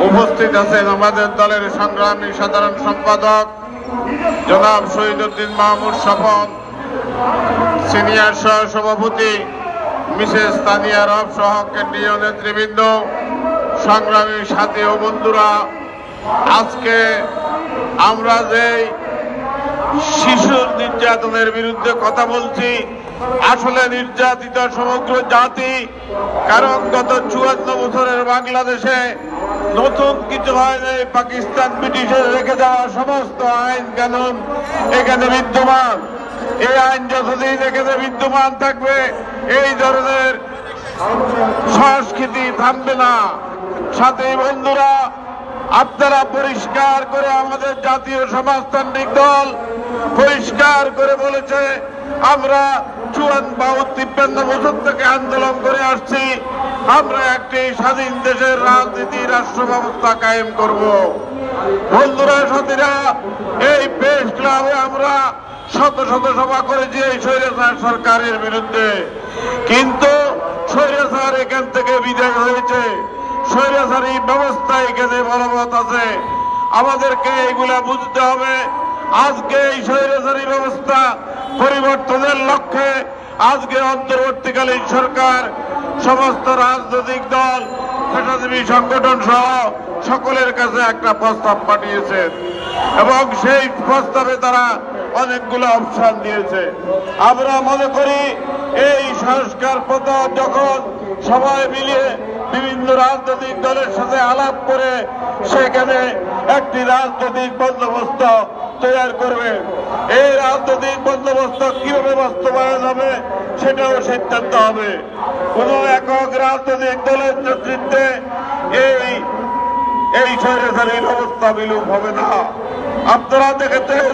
উপস্থিত আছেন আমাদের দলের সংগ্রামী সাধারণ সম্পাদক জনাব শহীদুদ্দিন মাহমুদ স্বপন, সিনিয়র সহ সভাপতি মিসেস তানিয়া রব সহ কেন্দ্রীয় নেতৃবৃন্দ, সংগ্রামী সাথী ও বন্ধুরা, আজকে আমরা যে শিশুর নির্যাতনের বিরুদ্ধে কথা বলছি, আসলে নির্যাতিত সমগ্র জাতি। কারণ গত 54 বছরের বাংলাদেশে নতুন কিছু হয় নাই। পাকিস্তান ব্রিটিশের রেখে যাওয়া সমস্ত আইন কানুন এখানে বিদ্যমান। এই আইন যতদিন এখানে বিদ্যমান থাকবে, এই ধরনের সংস্কৃতি থামবে না। সাথে বন্ধুরা, আপনারা পরিষ্কার করে, আমাদের জাতীয় সমাজতান্ত্রিক দল পরিষ্কার করে বলেছে, আমরা 54 বছর থেকে আন্দোলন করে আসছি, আমরা একটি স্বাধীন দেশের রাজনীতি রাষ্ট্র ব্যবস্থা কায়েম করব। বন্ধুরা, সাথীরা, এই প্রেস ক্লাবে আমরা শত শত সভা করেছি এই স্বৈরাচার সরকারের বিরুদ্ধে, কিন্তু স্বৈরাচার এখান থেকে বিদায় হয়েছে। স্বৈরাচারী ব্যবস্থা এখানে বলবৎ আছে। আমাদেরকে এগুলা বুঝতে হবে। আজকে এই স্বৈরাচারী ব্যবস্থা পরিবর্তনের লক্ষ্যে আজকে অন্তর্বর্তীকালীন সরকার সমস্ত রাজনৈতিক দল, পেশাজীবী সংগঠন সহ সকলের কাছে একটা প্রস্তাব পাঠিয়েছে এবং সেই প্রস্তাবে তারা অনেকগুলো অপশন দিয়েছে। আমরা মনে করি এই সংস্কার পথ যখন সবাই মিলিয়ে বিভিন্ন রাজনৈতিক দলের সাথে আলাপ করে সেখানে একটি রাজনৈতিক বন্দোবস্ত তৈরি করবে, এই রাজনৈতিক বন্দোবস্ত কিভাবে বাস্তবায়ন হবে সেটাও সিদ্ধান্ত হবে। কোন একক রাজনৈতিক দলের নেতৃত্বে এই স্বৈরাচারী ব্যবস্থা বিলুপ হবে না। আপনারা দেখেছেন